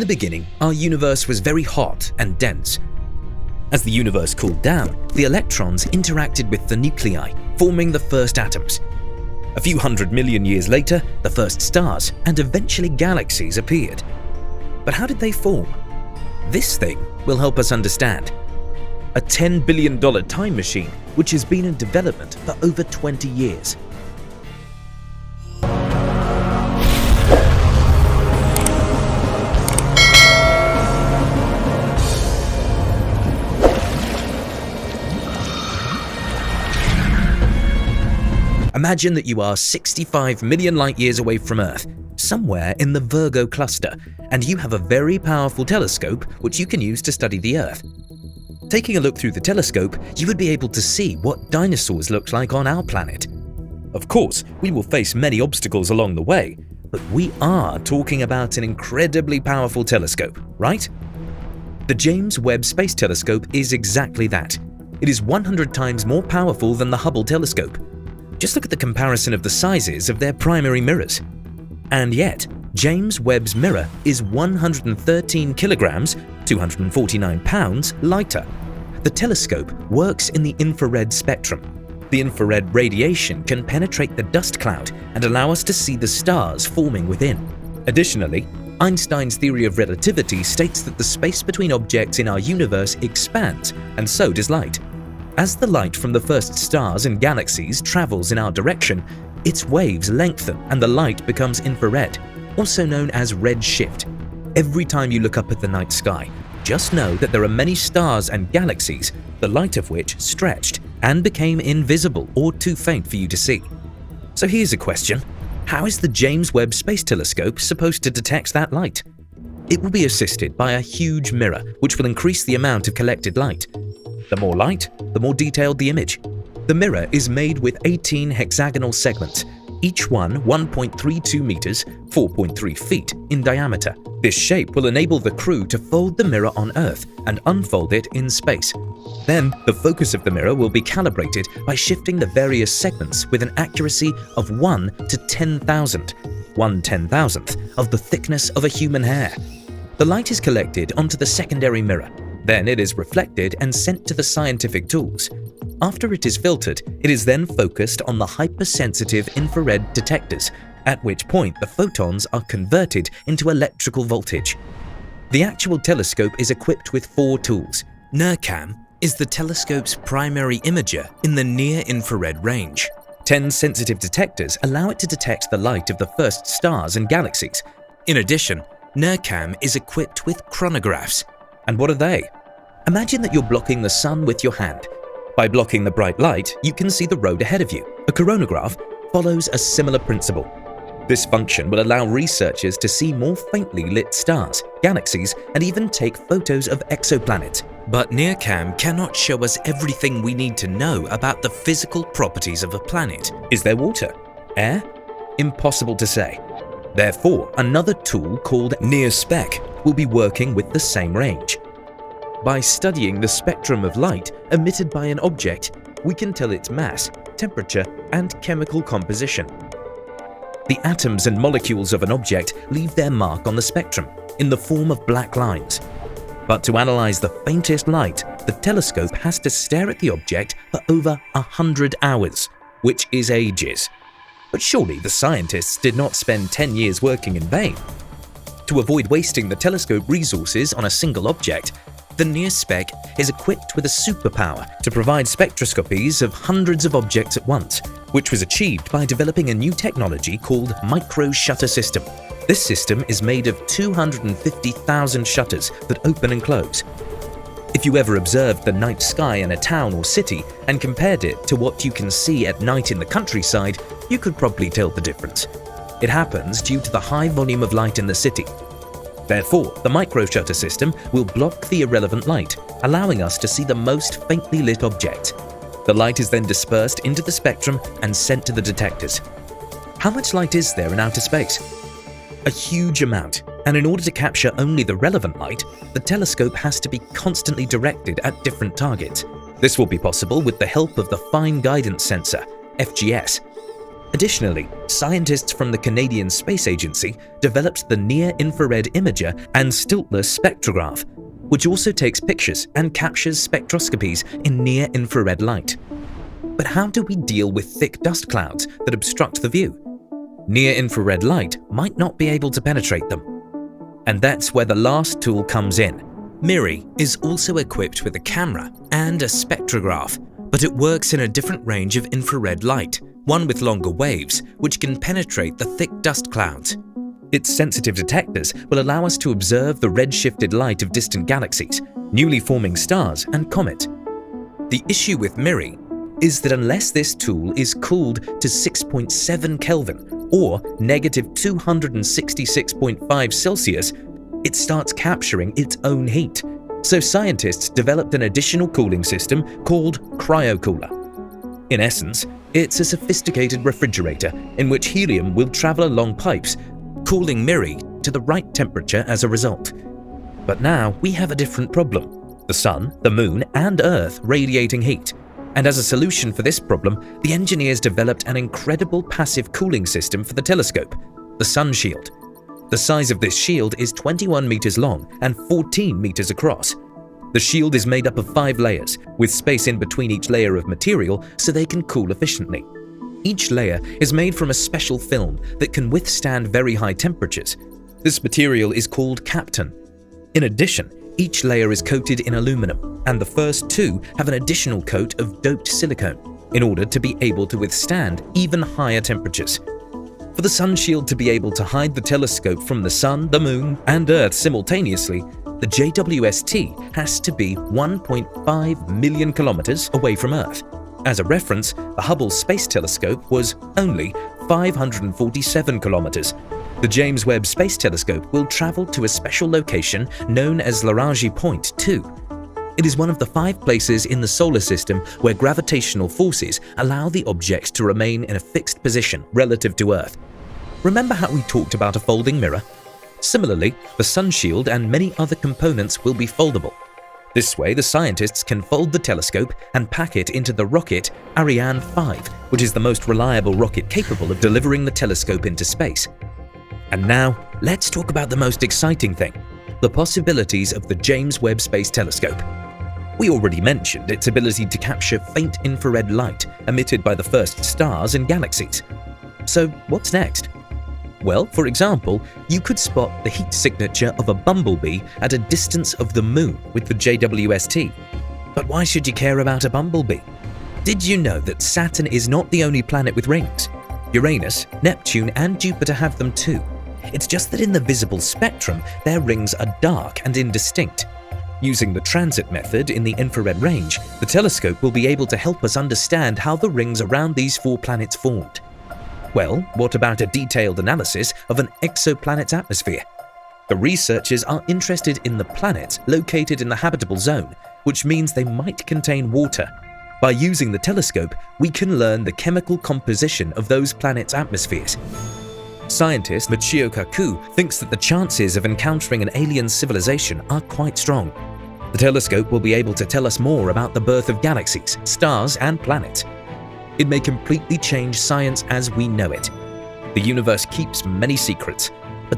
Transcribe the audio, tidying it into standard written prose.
the beginning, our universe was very hot and dense. As the universe cooled down, the electrons interacted with the nuclei, forming the first atoms. A few 100 million years later, the first stars and eventually galaxies appeared. But how did they form? This thing will help us understand. A $10 billion time machine which has been in development for over 20 years. Imagine that you are 65 million light years away from Earth, somewhere in the Virgo cluster, and you have a very powerful telescope which you can use to study the Earth. Taking a look through the telescope, you would be able to see what dinosaurs looked like on our planet. Of course, we will face many obstacles along the way, but we are talking about an incredibly powerful telescope, right? The James Webb Space Telescope is exactly that. It is 100 times more powerful than the Hubble telescope. Just look at the comparison of the sizes of their primary mirrors. And yet, James Webb's mirror is 113 kilograms, 249 pounds lighter. The telescope works in the infrared spectrum. The infrared radiation can penetrate the dust cloud and allow us to see the stars forming within. Additionally, Einstein's theory of relativity states that the space between objects in our universe expands, and so does light. As the light from the first stars and galaxies travels in our direction, its waves lengthen and the light becomes infrared, also known as redshift. Every time you look up at the night sky, just know that there are many stars and galaxies, the light of which stretched and became invisible or too faint for you to see. So here's a question. How is the James Webb Space Telescope supposed to detect that light? It will be assisted by a huge mirror, which will increase the amount of collected light. The more light, the more detailed the image. The mirror is made with 18 hexagonal segments, each one 1.32 meters, 4.3 feet in diameter. This shape will enable the crew to fold the mirror on Earth and unfold it in space. Then, the focus of the mirror will be calibrated by shifting the various segments with an accuracy of 1 to 10,000, 1/10,000th of the thickness of a human hair. The light is collected onto the secondary mirror. Then it is reflected and sent to the scientific tools. After it is filtered, it is then focused on the hypersensitive infrared detectors, at which point the photons are converted into electrical voltage. The actual telescope is equipped with 4 tools. NIRCam is the telescope's primary imager in the near-infrared range. 10 sensitive detectors allow it to detect the light of the first stars and galaxies. In addition, NIRCam is equipped with chronographs. And what are they? Imagine that you're blocking the sun with your hand. By blocking the bright light, you can see the road ahead of you. A coronagraph follows a similar principle. This function will allow researchers to see more faintly lit stars, galaxies, and even take photos of exoplanets. But NIRCam cannot show us everything we need to know about the physical properties of a planet. Is there water? Air? Impossible to say. Therefore, another tool called NIRSpec will be working with the same range. By studying the spectrum of light emitted by an object, we can tell its mass, temperature, and chemical composition. The atoms and molecules of an object leave their mark on the spectrum in the form of black lines. But to analyze the faintest light, the telescope has to stare at the object for over 100 hours, which is ages. But surely the scientists did not spend 10 years working in vain. To avoid wasting the telescope resources on a single object, the NIRSpec is equipped with a superpower to provide spectroscopies of hundreds of objects at once, which was achieved by developing a new technology called micro-shutter system. This system is made of 250,000 shutters that open and close. If you ever observed the night sky in a town or city and compared it to what you can see at night in the countryside, you could probably tell the difference. It happens due to the high volume of light in the city. Therefore, the micro-shutter system will block the irrelevant light, allowing us to see the most faintly lit objects. The light is then dispersed into the spectrum and sent to the detectors. How much light is there in outer space? A huge amount, and in order to capture only the relevant light, the telescope has to be constantly directed at different targets. This will be possible with the help of the Fine Guidance Sensor, FGS. Additionally, scientists from the Canadian Space Agency developed the Near-Infrared Imager and Stiltless Spectrograph, which also takes pictures and captures spectroscopies in near-infrared light. But how do we deal with thick dust clouds that obstruct the view? Near-infrared light might not be able to penetrate them. And that's where the last tool comes in. MIRI is also equipped with a camera and a spectrograph, but it works in a different range of infrared light, one with longer waves, which can penetrate the thick dust clouds. Its sensitive detectors will allow us to observe the red-shifted light of distant galaxies, newly forming stars and comets. The issue with MIRI is that unless this tool is cooled to 6.7 Kelvin or negative 266.5 Celsius, it starts capturing its own heat. So scientists developed an additional cooling system called cryocooler. In essence, it's a sophisticated refrigerator in which helium will travel along pipes, cooling MIRI to the right temperature as a result. But now we have a different problem: the Sun, the Moon, and Earth radiating heat. And as a solution for this problem, the engineers developed an incredible passive cooling system for the telescope, the Sun Shield. The size of this shield is 21 meters long and 14 meters across. The shield is made up of 5 layers, with space in between each layer of material so they can cool efficiently. Each layer is made from a special film that can withstand very high temperatures. This material is called Kapton. In addition, each layer is coated in aluminum, and the first 2 have an additional coat of doped silicone in order to be able to withstand even higher temperatures. For the Sun Shield to be able to hide the telescope from the Sun, the Moon, and Earth simultaneously, the JWST has to be 1.5 million kilometers away from Earth. As a reference, the Hubble Space Telescope was only 547 kilometers. The James Webb Space Telescope will travel to a special location known as Lagrange Point 2. It is one of the 5 places in the solar system where gravitational forces allow the object to remain in a fixed position relative to Earth. Remember how we talked about a folding mirror? Similarly, the Sun Shield and many other components will be foldable. This way, the scientists can fold the telescope and pack it into the rocket Ariane 5, which is the most reliable rocket capable of delivering the telescope into space. And now, let's talk about the most exciting thing: the possibilities of the James Webb Space Telescope. We already mentioned its ability to capture faint infrared light emitted by the first stars and galaxies. So what's next? Well, for example, you could spot the heat signature of a bumblebee at a distance of the Moon with the JWST. But why should you care about a bumblebee? Did you know that Saturn is not the only planet with rings? Uranus, Neptune, and Jupiter have them too. It's just that in the visible spectrum, their rings are dark and indistinct. Using the transit method in the infrared range, the telescope will be able to help us understand how the rings around these 4 planets formed. Well, what about a detailed analysis of an exoplanet's atmosphere? The researchers are interested in the planets located in the habitable zone, which means they might contain water. By using the telescope, we can learn the chemical composition of those planets' atmospheres. Scientist Michio Kaku thinks that the chances of encountering an alien civilization are quite strong. The telescope will be able to tell us more about the birth of galaxies, stars, and planets. It may completely change science as we know it. The universe keeps many secrets,